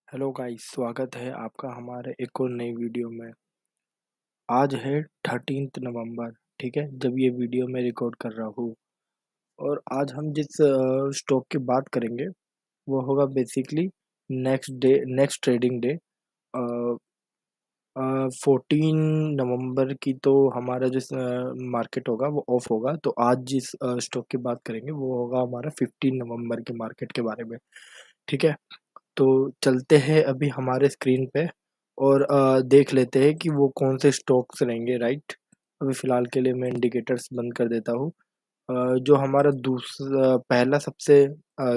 Hello guys, स्वागत है आपका हमारे एक और नई वीडियो में। आज है 13 नवंबर, ठीक है, जब ये वीडियो मैं रिकॉर्ड कर रहा हूँ। और आज हम जिस स्टॉक की बात करेंगे वो होगा बेसिकली नेक्स्ट ट्रेडिंग डे। 14 नवंबर की तो हमारा जिस मार्केट होगा वो ऑफ होगा, तो आज जिस स्टॉक की बात करेंगे वो होगा हमारा 15 नवंबर के मार्केट के बारे में। ठीक है, तो चलते हैं अभी हमारे स्क्रीन पे और देख लेते हैं कि वो कौन से स्टॉक्स रहेंगे, राइट। अभी फ़िलहाल के लिए मैं इंडिकेटर्स बंद कर देता हूँ। जो हमारा दूसरा पहला सबसे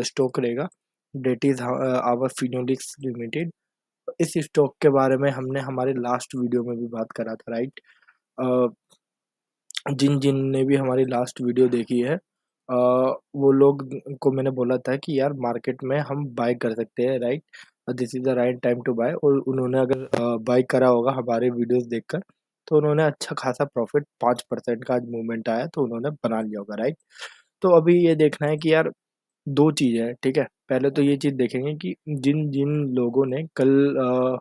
स्टॉक रहेगा, that is our phenolics limited. इस स्टॉक के बारे में हमने हमारे लास्ट वीडियो में भी बात करा था, राइट। अ, जिन ने भी हमारी लास्ट वीडियो देखी है, वो लोग को मैंने बोला था कि यार मार्केट में हम बाय कर सकते हैं, right. This is the right time to buy. और उन्होंने अगर बाय करा होगा हमारे वीडियोस देखकर, तो उन्होंने अच्छा खासा प्रॉफिट 5% का आज मूवमेंट आया तो उन्होंने बना लिया होगा, राइट। तो अभी ये देखना है कि यार दो चीज़ है, ठीक है। पहले तो ये चीज़ देखेंगे कि जिन जिन लोगों ने कल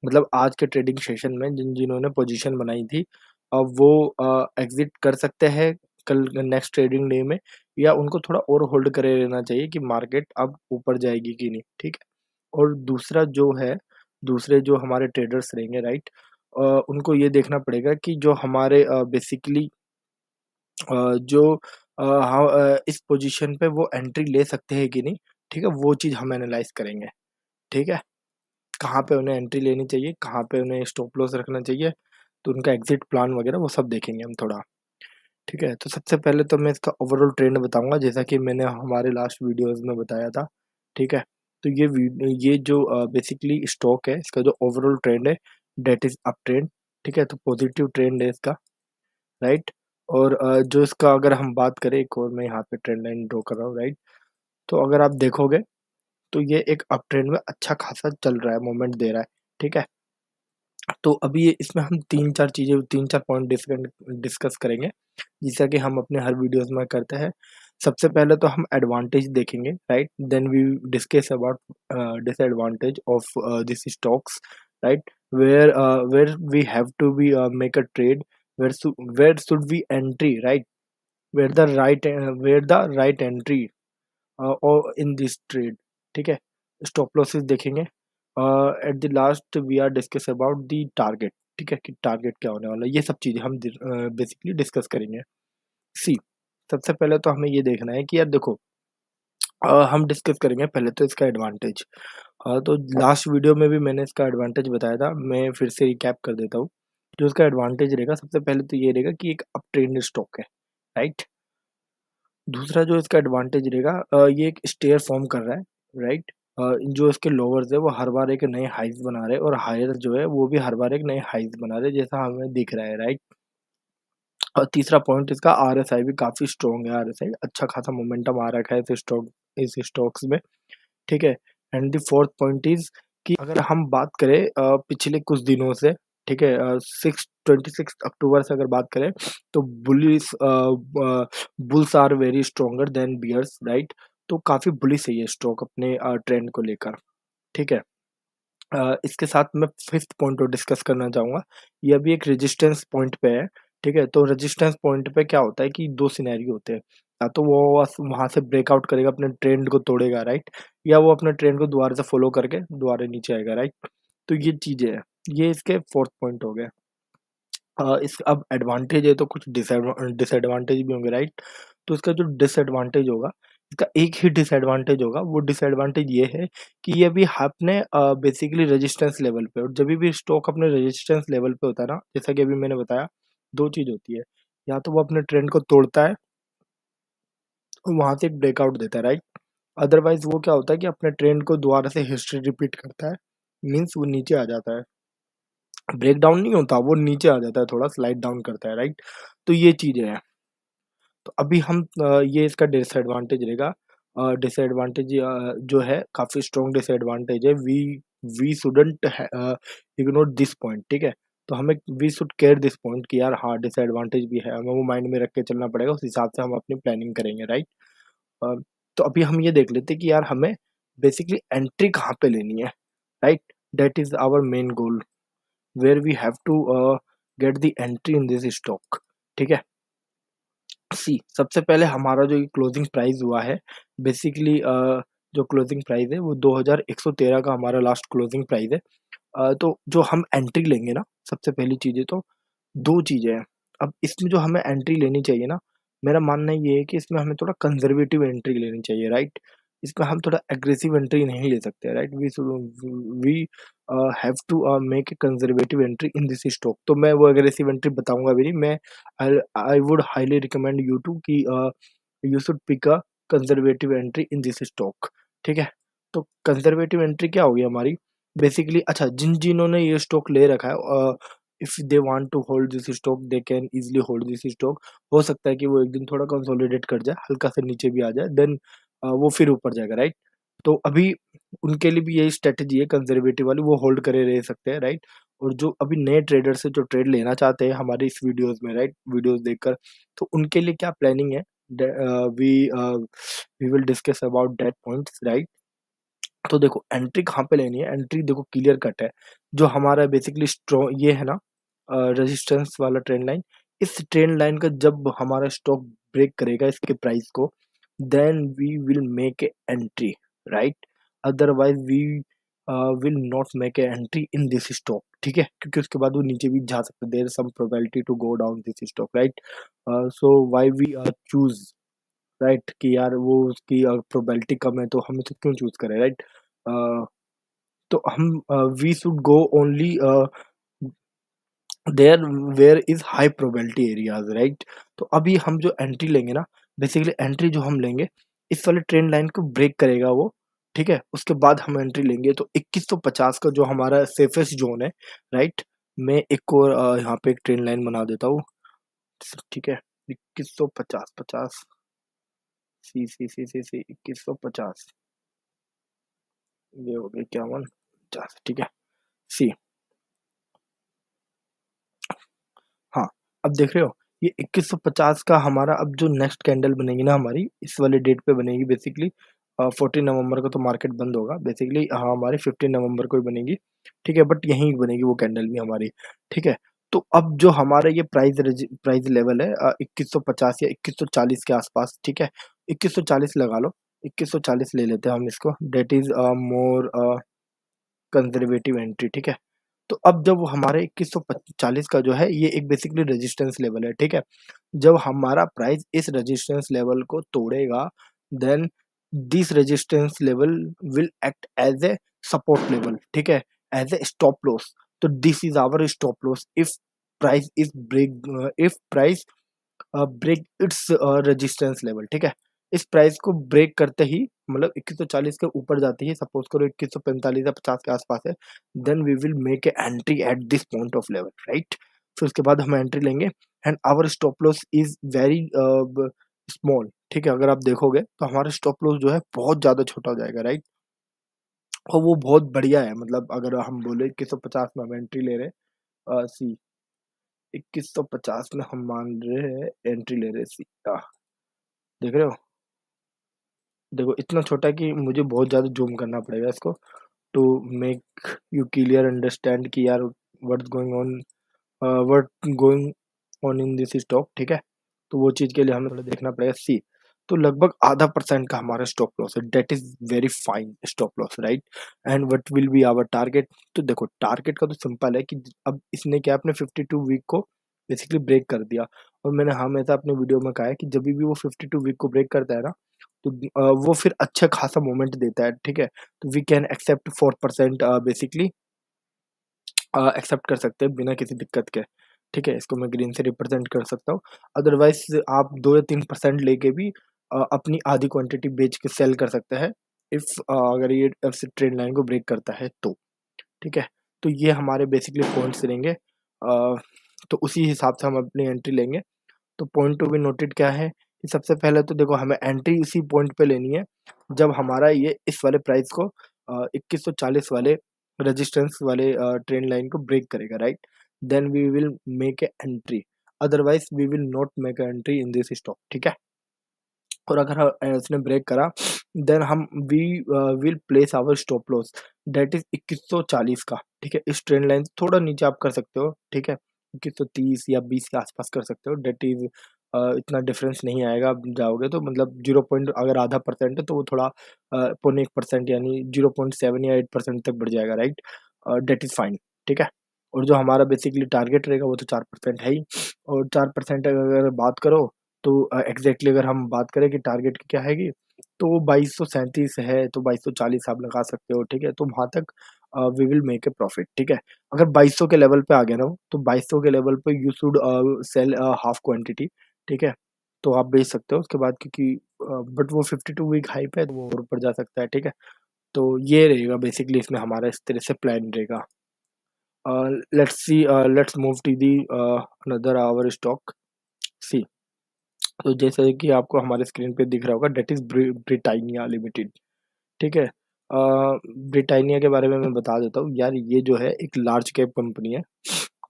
मतलब आज के ट्रेडिंग सेशन में जिन्होंने पोजीशन बनाई थी, अब वो एग्जिट कर सकते हैं कल नेक्स्ट ट्रेडिंग डे में, या उनको थोड़ा और होल्ड करे रहना चाहिए कि मार्केट अब ऊपर जाएगी कि नहीं, ठीक है। और दूसरा जो है, दूसरे जो हमारे ट्रेडर्स रहेंगे, राइट, उनको ये देखना पड़ेगा कि जो हमारे बेसिकली जो इस पोजीशन पे वो एंट्री ले सकते हैं कि नहीं, ठीक है, वो चीज़ हम एनालाइज करेंगे, ठीक है। कहाँ पे उन्हें एंट्री लेनी चाहिए, कहाँ पे उन्हें स्टॉप लॉस रखना चाहिए, तो उनका एग्ज़िट प्लान वगैरह वो सब देखेंगे हम थोड़ा, ठीक है। तो सबसे पहले तो मैं इसका ओवरऑल ट्रेंड बताऊँगा जैसा कि मैंने हमारे लास्ट वीडियोज़ में बताया था, ठीक है। तो ये जो बेसिकली स्टॉक है, इसका जो ओवरऑल ट्रेंड है दैट इज़ अप ट्रेंड, ठीक है। तो पॉजिटिव ट्रेंड है इसका, राइट। और जो इसका अगर हम बात करें, एक और मैं यहाँ पे ट्रेंड लाइन ड्रॉ कर रहा हूँ, राइट। तो अगर आप देखोगे तो ये एक अप ट्रेंड में अच्छा खासा चल रहा है, मोमेंट दे रहा है, ठीक है। तो अभी ये इसमें हम 3-4 चीज़ें 3-4 पॉइंट डिस्कस करेंगे, जैसा कि हम अपने हर वीडियोज़ में करते हैं। सबसे पहले तो हम एडवांटेज देखेंगे, right? Then we discuss about disadvantage of this stocks, right? Where we have to be make a trade, where should we entry, right? Where the right entry और इन दिस ट्रेड, ठीक है। Stop losses देखेंगे। At the last we are discuss about the target, ठीक है, कि target क्या होने वाला है। ये सब चीज़ें हम बेसिकली डिस्कस करेंगे। सी, सबसे पहले तो हमें ये देखना है कि यार देखो, हम डिस्कस करेंगे पहले तो इसका एडवांटेज। तो लास्ट वीडियो में भी मैंने इसका एडवांटेज बताया था, मैं फिर से रिकैप कर देता हूँ। जो इसका एडवांटेज रहेगा, सबसे पहले तो ये रहेगा कि एक अप ट्रेंड स्टॉक है, राइट। दूसरा जो इसका एडवांटेज रहेगा, ये एक स्टेयर फॉर्म कर रहा है, राइट। जो इसके लोअर्स है वो हर बार एक नए हाइज बना रहे हैं और हायर जो है वो भी हर बार एक नए हाइज बना रहे हैं, जैसा हमें दिख रहा है, राइट। और तीसरा पॉइंट इसका आरएसआई भी काफ़ी स्ट्रॉन्ग है, आरएसआई अच्छा खासा मोमेंटम आ रखा है इस स्टॉक्स में, ठीक है। And the fourth point is कि अगर हम बात करें पिछले कुछ दिनों से, ठीक है, 26 अक्टूबर से अगर बात करें, तो bulls are very stronger than bears, right. तो काफ़ी बुलिश है ये स्टॉक अपने ट्रेंड को लेकर, ठीक है। इसके साथ मैं फिफ्थ पॉइंट और डिस्कस करना चाहूँगा। ये अभी एक रेजिस्टेंस पॉइंट पे है, ठीक है। तो रेजिस्टेंस पॉइंट पे क्या होता है कि 2 सिनेरियो होते हैं। या तो वो वहाँ से ब्रेकआउट करेगा, अपने ट्रेंड को तोड़ेगा, राइट, या वो अपने ट्रेंड को दोबारा से फॉलो करके दोबारा नीचे आएगा, राइट। तो ये चीज़ें हैं। ये इसके फोर्थ पॉइंट हो गए। इस अब एडवांटेज है तो कुछ डिसएडवांटेज भी होंगे, राइट। तो इसका जो डिसएडवांटेज होगा, इसका एक ही डिसएडवांटेज होगा, वो डिसएडवांटेज ये है कि ये अभी अपने बेसिकली रेजिस्टेंस लेवल पे, और जब भी स्टॉक अपने रेजिस्टेंस लेवल पे होता है ना, जैसा कि अभी मैंने बताया, दो चीज होती है। या तो वो अपने ट्रेंड को तोड़ता है और वहां से एक ब्रेकआउट देता है, राइट। अदरवाइज वो क्या होता है कि अपने ट्रेंड को दोबारा से हिस्ट्री रिपीट करता है, मीन्स वो नीचे आ जाता है। ब्रेक डाउन नहीं होता, वो नीचे आ जाता है, थोड़ा स्लाइड डाउन करता है, राइट। तो ये चीजें हैं। तो अभी हम ये इसका डिसएडवांटेज रहेगा। डिसएडवांटेज जो है काफ़ी स्ट्रॉन्ग डिसएडवांटेज है। We shouldn't ignore this point, ठीक है। तो हमें we should care this point कि यार हाँ डिसएडवांटेज भी है, हमें वो माइंड में रख के चलना पड़ेगा, उस हिसाब से हम अपनी प्लानिंग करेंगे, राइट। तो अभी हम ये देख लेते हैं कि यार हमें बेसिकली एंट्री कहाँ पे लेनी है। right? That is our main goal where we have to get the entry in this stock, ठीक है। सी सबसे पहले हमारा जो क्लोजिंग प्राइस हुआ है बेसिकली जो क्लोजिंग प्राइस है वो 2113 का हमारा लास्ट क्लोजिंग प्राइस है। तो जो हम एंट्री लेंगे ना, सबसे पहली चीज़ें तो 2 चीज़ें हैं। अब इसमें जो हमें एंट्री लेनी चाहिए ना, मेरा मानना ये है कि इसमें हमें थोड़ा कंज़र्वेटिव एंट्री लेनी चाहिए, राइट? इसमें हम थोड़ा एग्रेसिव एंट्री नहीं ले सकते, right? We have to make a conservative entry in this stock. तो मैं वो एग्रेसिव एंट्री बताऊँगा भी नहीं, मैं I would highly recommend you to कि you should pick a conservative entry in this stock, ठीक है? तो कंज़र्वेटिव एंट्री क्या होगी हमारी? बेसिकली अच्छा जिन्होंने ये स्टॉक ले रखा है if they want to hold this stock they can easily hold this stock. हो सकता है कि वो एक दिन थोड़ा कंसोलिडेट कर जाए, हल्का सा नीचे भी आ जाए, देन वो फिर ऊपर जाएगा, राइट? तो अभी उनके लिए भी यही स्ट्रेटजी है कंजर्वेटिव वाली, वो होल्ड करे रह सकते हैं, राइट? और जो अभी नए ट्रेडर से जो ट्रेड लेना चाहते हैं हमारे इस वीडियोस में, राइट, वीडियोस देखकर, तो उनके लिए क्या प्लानिंग है, we we will discuss about that points, right? तो देखो एंट्री कहाँ पे लेनी है, एंट्री देखो क्लियर कट है। जो हमारा बेसिकली स्ट्रॉन्ग ये है ना रेजिस्टेंस वाला ट्रेंड लाइन, इस ट्रेंड लाइन का जब हमारा स्टॉक ब्रेक करेगा इसके प्राइस को, then we will make a entry, right? Otherwise we will not make a entry in this stock, ठीक है? क्योंकि उसके बाद वो नीचे भी जा सकता है, there some probability to go down this stock, right? So why we choose, right, कि यार वो उसकी प्रोबेबिलिटी कम है तो हम इसे क्यों चूज करें, राइट? तो हम we should go only there where is high probability areas, right? तो अभी हम जो एंट्री लेंगे ना, बेसिकली एंट्री जो हम लेंगे इस वाले ट्रेंड लाइन को ब्रेक करेगा वो, ठीक है? उसके बाद हम एंट्री लेंगे तो 2150 का जो हमारा सेफेस्ट जोन है, राइट? मैं एक और यहाँ पे एक ट्रेंड लाइन बना देता हूँ, ठीक है? 2150 50 सी 2150, ये हो गई 51 50, ठीक है? सी हाँ, अब देख रहे हो ये 2150 का हमारा अब जो नेक्स्ट कैंडल बनेगी ना हमारी इस वाले डेट पे बनेगी बेसिकली 14 नवंबर को तो मार्केट बंद होगा बेसिकली, हाँ हमारी 15 नवंबर को ही बनेगी, ठीक है? बट यहीं बनेगी वो कैंडल भी हमारी, ठीक है? तो अब जो हमारा ये प्राइस लेवल है 2150 या 2140 के आसपास, ठीक है? 2140 लगा लो, 2140 ले लेते हैं हम इसको, that is more conservative entry, ठीक है? तो अब जब वो हमारे 2140 का जो है ये एक बेसिकली रेजिस्टेंस लेवल है, ठीक है? जब हमारा प्राइस इस रेजिस्टेंस लेवल को तोड़ेगा, then this resistance level will act as a support level, ठीक है? As a stop loss. तो this is our stop loss if price is break, if price break its resistance level, ठीक है? इस price को break करते ही मतलब 2140 के ऊपर जाते ही, सपोज करो 2145 या 50 के आसपास है, then we will make a entry at this point of level, right? फिर उसके बाद हम एंट्री लेंगे and our stop loss is very small, ठीक है? अगर आप देखोगे तो हमारा स्टॉप लॉस जो है बहुत ज्यादा छोटा हो जाएगा, राइट? और वो बहुत बढ़िया है, मतलब अगर हम बोले 2150 में हम एंट्री ले रहे हैं, सी 2150 में हम मान रहे हैं एंट्री ले रहे हैं, सी देख रहे हो? देखो इतना छोटा है कि मुझे बहुत ज़्यादा ज़ूम करना पड़ेगा इसको to make you clear understand कि यार what's going on, what going on in this stock, ठीक है? तो वो चीज़ के लिए हमें थोड़ा देखना पड़ेगा, सी तो लगभग आधा % का हमारा स्टॉप लॉस है, that is very fine stop loss, right? And what will be our target? तो देखो टारगेट का तो सिंपल है कि अब इसने क्या अपने 52 वीक को बेसिकली ब्रेक कर दिया, और मैंने हमेशा अपने वीडियो में कहा है कि जब भी वो 52 वीक को ब्रेक करता है ना, तो वो फिर अच्छा खासा मोमेंट देता है, ठीक है? तो we can accept 4% basically accept कर सकते हैं बिना किसी दिक्कत के, ठीक है? इसको मैं ग्रीन से रिप्रेजेंट कर सकता हूँ। अदरवाइज आप 2 या 3% लेके भी अपनी आधी क्वांटिटी बेच के सेल कर सकते हैं इफ अगर ये ऐसे ट्रेंड लाइन को ब्रेक करता है तो, ठीक है? तो ये हमारे बेसिकली पॉइंट्स रहेंगे, तो उसी हिसाब से हम अपनी एंट्री लेंगे। तो पॉइंट टू बी नोटेड क्या है कि सबसे पहले तो देखो हमें एंट्री इसी पॉइंट पे लेनी है जब हमारा ये इस वाले प्राइस को 2140 वाले रेजिस्टेंस वाले ट्रेंड लाइन को ब्रेक करेगा, राइट? Then we will make a entry, otherwise we will not make a entry in this stock, ठीक है? और अगर इसने ब्रेक करा देन हम we will place our stop loss that is 2140 का। ठीक है, इस ट्रेंड लाइन से थोड़ा नीचे आप कर सकते हो। ठीक है, 2130 या 20 के आसपास कर सकते हो। दैट इज इतना डिफरेंस नहीं आएगा। आप जाओगे तो मतलब 0 पॉइंट अगर आधा परसेंट है तो वो थोड़ा 0.1% यानी 0.7 या 8% तक बढ़ जाएगा, राइट। That is fine. ठीक है, और जो हमारा बेसिकली टारगेट रहेगा वो तो 4% है ही। और 4% अगर बात करो तो एग्जैक्टली अगर हम बात करें कि टारगेट की क्या है, तो वो 2237 है, तो 2240 आप लगा सकते हो। ठीक है, तो वहां तक we will make a profit. ठीक है, अगर 2200 के लेवल पे आ गया ना वो, तो 2200 के लेवल पे you should sell half quantity. ठीक है, तो आप बेच सकते हो उसके बाद, क्योंकि बट वो 52 वीक हाई पे है तो वो और ऊपर जा सकता है। ठीक है, तो ये रहेगा बेसिकली इसमें हमारा इस तरह से प्लान रहेगा। Let's see, let's move to the another our stock. See, तो जैसे कि आपको हमारे स्क्रीन पे दिख रहा होगा, डेट इज ब्रिटानिया लिमिटेड। ठीक है, ब्रिटानिया के बारे में मैं बता देता हूँ यार, ये जो है एक लार्ज कैप कंपनी है।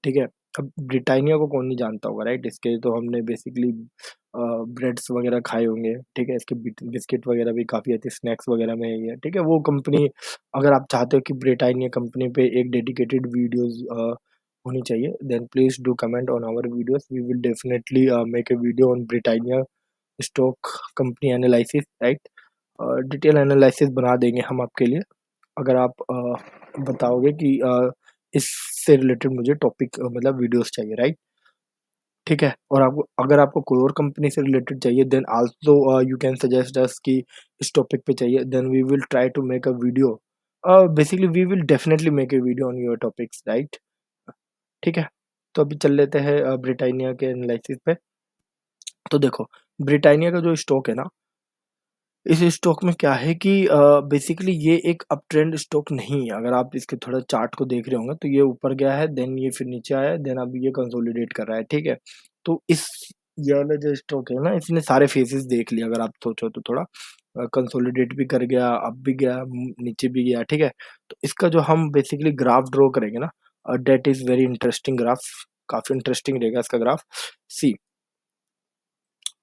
ठीक है, अब ब्रिटानिया को कौन नहीं जानता होगा, राइट। इसके तो हमने बेसिकली ब्रेड्स वगैरह खाए होंगे। ठीक है, इसके बिस्किट वगैरह भी काफ़ी अच्छे स्नैक्स वगैरह में ही है। ठीक है, वो कंपनी, अगर आप चाहते हो कि ब्रिटानिया कंपनी पे एक डेडिकेटेड वीडियोस होनी चाहिए, then please do comment on our videos. We will definitely make a video on Britannia stock company analysis, right. Detail analysis बना देंगे हम आपके लिए, अगर आप बताओगे कि इससे रिलेटेड मुझे टॉपिक मतलब वीडियोस चाहिए, राइट। ठीक है, और आपको अगर आपको कोई और कंपनी से रिलेटेड चाहिए, then also you can suggest us कि इस टॉपिक पे चाहिए, then we will try to make a video. Basically we will definitely make a video on your topics, right. ठीक है, तो अभी चल लेते हैं ब्रिटानिया के एनालिसिस पे। तो देखो, ब्रिटानिया का जो स्टॉक है ना, इस स्टॉक में क्या है कि बेसिकली ये एक अप ट्रेंड स्टॉक नहीं है। अगर आप इसके थोड़ा चार्ट को देख रहे होंगे तो ये ऊपर गया है, देन ये फिर नीचे आया, देन अब ये कंसोलिडेट कर रहा है। ठीक है, तो इस ये वाला जो स्टॉक है ना, इसने सारे फेजेस देख लिए अगर आप सोचो तो। थोड़ा कंसोलिडेट भी कर गया, अब भी गया, नीचे भी गया। ठीक है, तो इसका जो हम बेसिकली ग्राफ ड्रॉ करेंगे ना, that is very interesting graph. काफी इंटरेस्टिंग रहेगा इसका graph. See,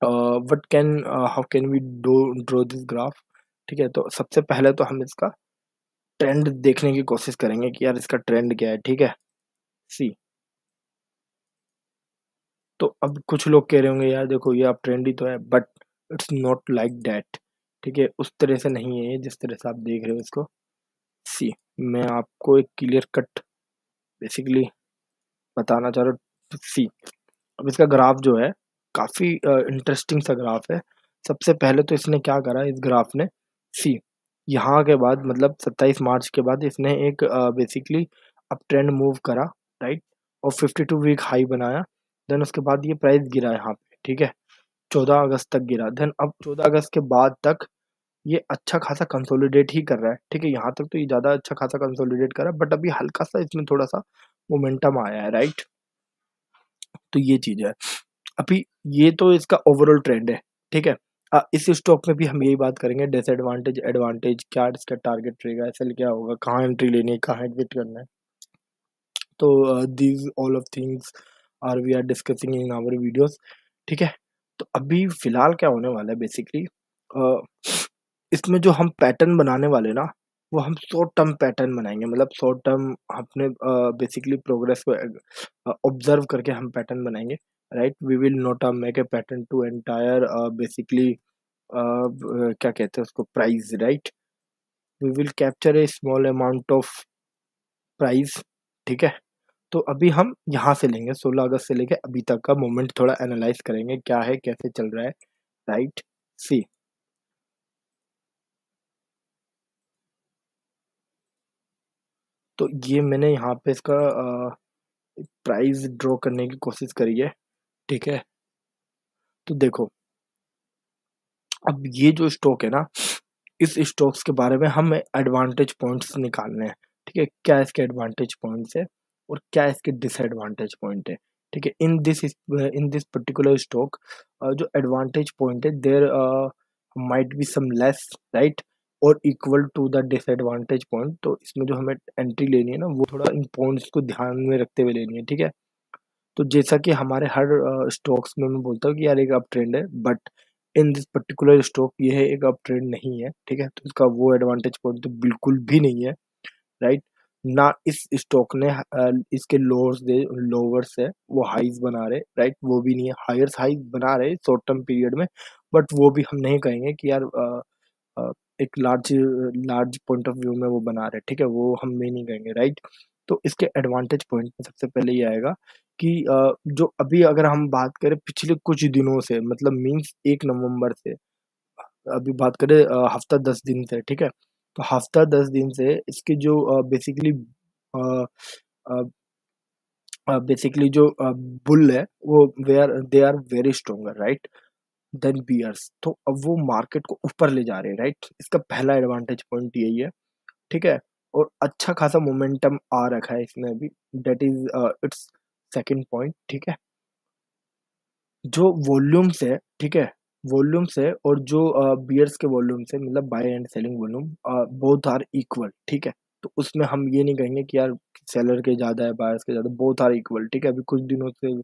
what can how can we do draw this graph. ठीक है, तो सबसे पहले तो हम इसका ट्रेंड देखने की कोशिश करेंगे कि यार इसका ट्रेंड क्या है। ठीक है, सी, तो अब कुछ लोग कह रहे होंगे यार देखो ये आप ट्रेंड ही तो है, but it's not like that. ठीक है, उस तरह से नहीं है ये जिस तरह से आप देख रहे हो इसको। सी, मैं आपको एक क्लियर कट बेसिकली बताना चाह रहा हूँ। सी, अब इसका ग्राफ जो है काफी इंटरेस्टिंग सा ग्राफ है। सबसे पहले तो इसने क्या करा इस ग्राफ ने, सी, यहाँ के बाद मतलब 27 मार्च के बाद इसने एक बेसिकली अप ट्रेंड मूव करा, राइट, और 52 वीक हाई बनाया। देन उसके बाद ये प्राइस गिरा यहाँ पे। ठीक है, 14 अगस्त तक गिरा। देन अब 14 अगस्त के बाद तक ये अच्छा खासा कंसोलिडेट ही कर रहा है। ठीक है, यहाँ तक तो ये ज्यादा अच्छा खासा कंसोलिडेट कर रहा है, बट अभी हल्का सा इसमें थोड़ा सा मोमेंटम आया है, राइट। तो ये चीज है। अभी ये तो इसका ओवरऑल ट्रेंड है। ठीक है, इस स्टॉक में भी हम यही बात करेंगे, डिसएडवांटेज एडवांटेज क्या इसका टारगेट रहेगा, एसएल क्या होगा, कहाँ एंट्री लेनी है, कहाँ एग्जिट करना है। तो these all of things are we are discussing in our videos. ठीक है, तो अभी फिलहाल क्या होने वाला है बेसिकली, इसमें जो हम पैटर्न बनाने वाले ना, वो हम शॉर्ट टर्म पैटर्न बनाएंगे। मतलब शॉर्ट टर्म अपने बेसिकली प्रोग्रेस को ऑब्जर्व करके हम पैटर्न बनाएंगे, right. We will not make a pattern to entire basically क्या कहते हैं उसको, price, right. We will capture a small amount of price. ठीक है, तो अभी हम यहाँ से लेंगे 16 अगस्त से लेके अभी तक का मोमेंट थोड़ा एनालाइज करेंगे, क्या है कैसे चल रहा है, राइट। सी, तो ये मैंने यहाँ पे इसका प्राइस ड्रॉ करने की कोशिश करी है। ठीक है, तो देखो, अब ये जो स्टॉक है ना, इस स्टॉक्स के बारे में हमें एडवांटेज पॉइंट्स निकालने हैं। ठीक है, क्या इसके एडवांटेज पॉइंट्स है और क्या इसके डिसएडवांटेज पॉइंट है। ठीक है, इन दिस पर्टिकुलर स्टॉक जो एडवांटेज पॉइंट है, there might be some less, right, और equal to the disadvantage point. तो इसमें जो हमें एंट्री लेनी है ना, वो थोड़ा इन पॉइंट्स को ध्यान में रखते हुए लेनी है। ठीक है, तो जैसा कि हमारे हर स्टॉक्स में मैं बोलता हूँ कि यार एक अप ट्रेंड है, but in this particular stock ये है एक अप ट्रेंड नहीं है, ठीक है? तो इसका वो एडवांटेज पॉइंट तो बिल्कुल भी नहीं है, राइट? ना इस स्टॉक ने इसके लोअर्स है वो हाइज बना रहे, राइट? वो भी नहीं है, हायर्स हाइज बना रहे शॉर्ट टर्म पीरियड में, बट वो भी हम नहीं कहेंगे कि यार अ, एक लार्ज पॉइंट ऑफ व्यू में वो बना रहे, ठीक है? वो हम भी नहीं कहेंगे, राइट? तो इसके एडवांटेज पॉइंट में सबसे पहले ये आएगा कि जो अभी अगर हम बात करें पिछले कुछ दिनों से, मतलब मीन्स 1 नवंबर से, अभी बात करें हफ्ता 10 दिन से, ठीक है? तो हफ्ता 10 दिन से इसके जो अ अ बेसिकली जो बुल है वो they are very stronger, right? Than bears. तो अब वो मार्केट को ऊपर ले जा रहे हैं, राइट? इसका पहला एडवांटेज पॉइंट यही है, ठीक है? और अच्छा खासा मोमेंटम आ रखा है इसमें अभी, that is it's second point, ठीक है? जो वॉल्यूम्स है, ठीक है? वॉल्यूम्स है और जो बियर्स के वॉल्यूम्स है, मतलब buy and selling volume both are equal, ठीक है? तो उसमें हम ये नहीं कहेंगे कि यार सेलर के ज़्यादा है, बायर्स के ज़्यादा, बोथ आर इक्वल, ठीक है? अभी कुछ दिनों से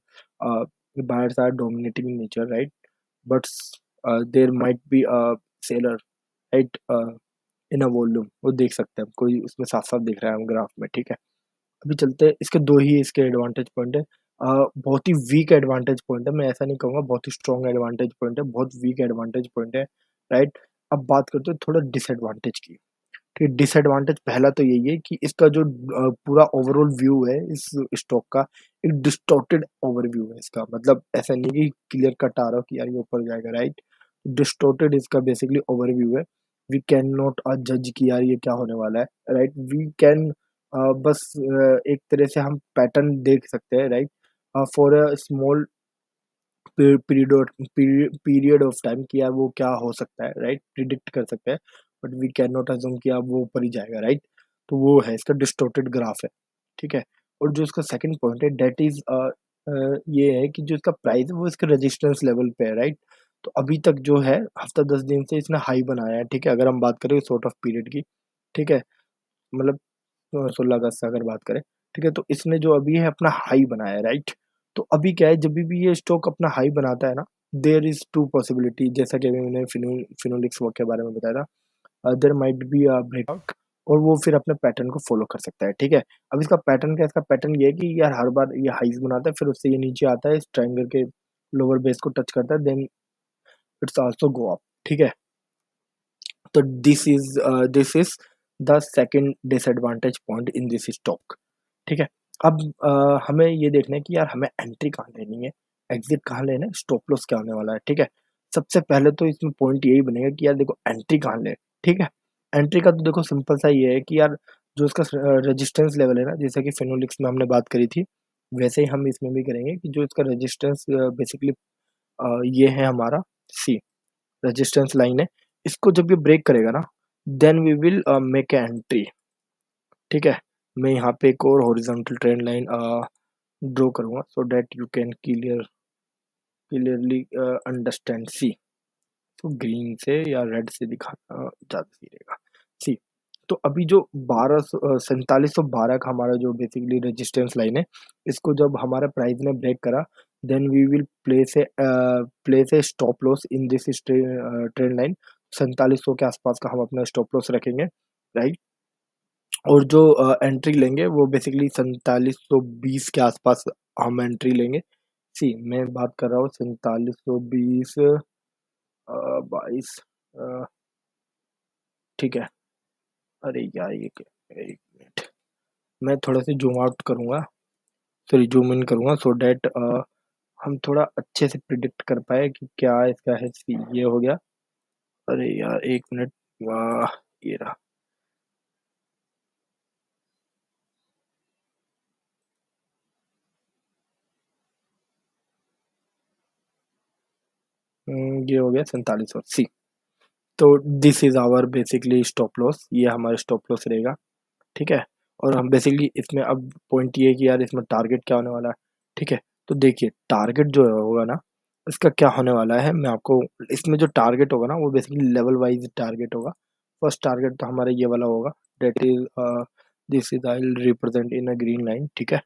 buyers are dominating in nature, right? But there might be a seller, right? In a volume, वो देख सकते हैं हम, कोई उसमें साफ-साफ दिख रहा है हम ग्राफ में, ठीक है? अभी चलते हैं, इसके 2 ही इसके एडवांटेज पॉइंट है। बहुत ही वीक एडवांटेज पॉइंट है, मैं ऐसा नहीं कहूँगा बहुत ही स्ट्रॉन्ग एडवांटेज पॉइंट है, बहुत वीक एडवांटेज पॉइंट है, राइट? अब बात करते हैं थोड़ा डिसएडवांटेज की। ठीक है, डिसएडवांटेज पहला तो यही है कि इसका जो पूरा ओवरऑल व्यू है इस स्टॉक का, एक डिस्टॉर्टेड ओवरव्यू है इसका, मतलब ऐसा नहीं है कि क्लियर कट आ रहा हो कि यार ये ऊपर जाएगा, राइट? डिस्टॉर्टेड इसका बेसिकली ओवरव्यू है। वी कैन नॉट जज कि यार ये क्या होने वाला है, राइट? वी कैन बस एक तरह से हम पैटर्न देख सकते हैं, right? For a small period of time कि यार वो क्या हो सकता है, राइट? प्रिडिक्ट कर सकते हैं, but we can not assume कि अब वो ऊपर ही जाएगा, राइट? तो वो है इसका डिस्टॉर्टेड ग्राफ है, ठीक है? और जो इसका सेकंड पॉइंट है दैट इज ये है कि जो इसका प्राइस है वो इसके रेजिस्टेंस लेवल पे है, राइट? तो अभी तक जो है हफ्ता 10 दिन से इसने हाई बनाया है, ठीक है? अगर हम बात करें सॉर्ट ऑफ पीरियड की, ठीक है? मतलब 16 अगस्त से अगर बात करें, ठीक है? तो इसने जो अभी है अपना हाई बनाया है, राइट? तो अभी क्या है, जभी भी ये स्टॉक अपना हाई बनाता है ना, देयर इज़ 2 पॉसिबिलिटी, जैसा कि अभी मैंने फिनोलेक्स वर्क के बारे में बताया था। There might be a breakout और वो फिर अपने पैटर्न को फ़ॉलो कर सकता है, ठीक है? अब इसका पैटर्न क्या है? इसका पैटर्न ये है कि यार हर बार ये हाईज़ बनाता है, फिर उससे ये नीचे आता है, इस ट्रायंगल के लोअर बेस को टच करता है, then it's also go up, ठीक है? तो this is the second disadvantage point in this stock, ठीक है? अब हमें ये देखना है कि यार हमें एंट्री कहाँ लेनी है, एग्जिट कहाँ लेना है, स्टॉप लॉस क्या होने वाला है, ठीक है? सबसे पहले तो इसमें पॉइंट यही बनेगा कि यार देखो एंट्री कहाँ ले, ठीक है? एंट्री का तो देखो सिंपल सा ये है कि यार जो उसका रेजिस्टेंस लेवल है ना, जैसे कि फिनोलिक्स में हमने बात करी थी, वैसे ही हम इसमें भी करेंगे कि जो इसका रेजिस्टेंस बेसिकली ये है हमारा सी रेजिस्टेंस लाइन है, इसको जब ये ब्रेक करेगा ना, then we will make a entry, ठीक है? मैं यहाँ पे एक और हॉरिजॉन्टल ट्रेंड लाइन ड्रॉ करूँगा so that you can clearly understand. See, तो ग्रीन से या रेड से दिखाना ज़्यादा सही रहेगा। सी, तो अभी जो 4712 का हमारा जो बेसिकली रेजिस्टेंस लाइन है, इसको जब हमारा प्राइस ने ब्रेक करा, then we will place a stop loss in this trend line. 4700 के आसपास का हम अपना स्टॉप लॉस रखेंगे, राइट? और जो एंट्री लेंगे वो बेसिकली 4720 के आसपास हम एंट्री लेंगे। सी, मैं बात कर रहा हूँ 4720 22, ठीक है? अरे यार ये क्या, एक मिनट, मैं थोड़ा सा जूम आउट करूँगा, सॉरी जूम इन करूँगा सो दैट हम थोड़ा अच्छे से प्रिडिक्ट कर पाए कि क्या इसका है। सी, ये हो गया। अरे यार एक मिनट, ये रहा। ये हो गया 4700। सी, तो this is our basically stop loss, ये हमारा स्टॉप लॉस रहेगा, ठीक है? और हम बेसिकली इसमें अब पॉइंट ये है कि यार इसमें टारगेट क्या होने वाला है, ठीक है? तो देखिए टारगेट जो होगा ना, इसका क्या होने वाला है, मैं आपको इसमें जो टारगेट होगा ना वो बेसिकली लेवल वाइज टारगेट होगा। फर्स्ट टारगेट तो हमारा ये वाला होगा, that is this is I will represent in a green line, ठीक है?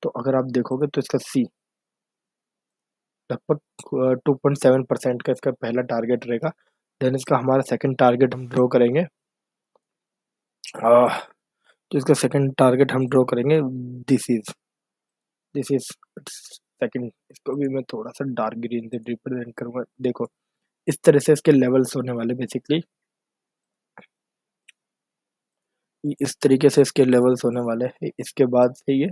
तो अगर आप देखोगे तो इसका सी, लगभग 2.7% का इसका पहला टारगेट रहेगा। देन इसका हमारा सेकंड टारगेट हम ड्रॉ करेंगे। तो इसका सेकंड टारगेट हम ड्रॉ करेंगे। This is second. इसको भी मैं थोड़ा सा डार्क ग्रीन से रिप्रेजेंट करूंगा। देखो इस तरह से इसके लेवल्स होने वाले बेसिकली, इस तरीके से इसके लेवल्स होने वाले हैं। इसके बाद से ये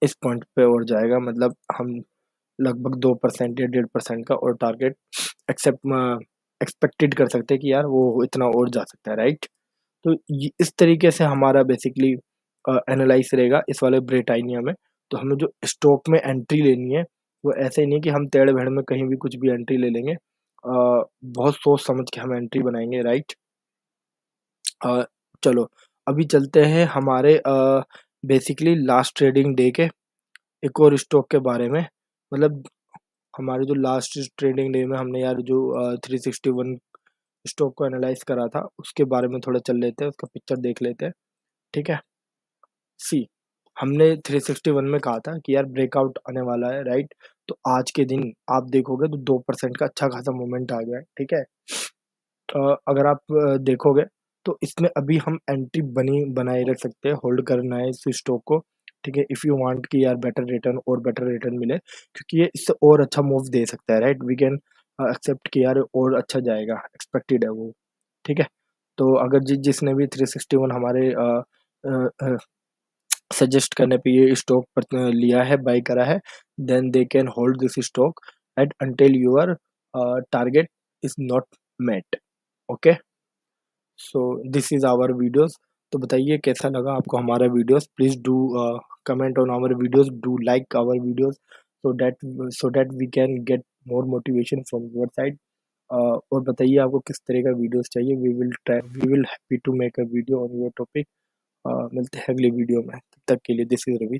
इस पॉइंट पे और जाएगा, मतलब हम लगभग 2% या 1.5% का और टारगेट एक्सेप्ट एक्सपेक्टेड कर सकते हैं कि यार वो इतना और जा सकता है, राइट। तो इस तरीके से हमारा बेसिकली एनालाइज रहेगा इस वाले ब्रिटानिया में। तो हमें जो स्टॉक में एंट्री लेनी है वो ऐसे ही नहीं कि हम टेढ़े भेड़ में कहीं भी कुछ भी एंट्री ले लेंगे। बहुत सोच समझ के हम एंट्री बनाएंगे, राइट। चलो अभी चलते हैं हमारे बेसिकली लास्ट ट्रेडिंग डे के एक और स्टॉक के बारे में। मतलब हमारे जो लास्ट ट्रेडिंग डे में हमने यार जो 361 स्टॉक को एनालाइज करा था उसके बारे में थोड़ा चल लेते हैं, उसका पिक्चर देख लेते हैं, ठीक है। सी हमने 361 में कहा था कि यार ब्रेकआउट आने वाला है, राइट। तो आज के दिन आप देखोगे तो 2% का अच्छा खासा मूवमेंट आ गया है, ठीक है। अगर आप देखोगे तो इसमें अभी हम एंट्री बनाए रख सकते हैं, होल्ड करना है इस स्टॉक को, ठीक है। इफ़ यू वांट कि यार बेटर रिटर्न और बेटर रिटर्न मिले, क्योंकि ये इससे और अच्छा मूव दे सकता है, राइट। वी कैन एक्सेप्ट कि यार और अच्छा जाएगा, एक्सपेक्टेड है वो, ठीक है। तो अगर जिसने भी 361 हमारे सजेस्ट करने पे ये स्टॉक पर लिया है, बाय करा है, then they can hold this stock at until your target is not met, okay. So this is our videos. तो बताइए कैसा लगा आपको हमारा videos. Please do comment on our videos, do like our videos, so that we can get more motivation from your side. और बताइए आपको किस तरह का वीडियोस चाहिए। We will happy to make a video on your topic. मिलते हैं अगले वीडियो में, तब तक के लिए दिस इज रवि।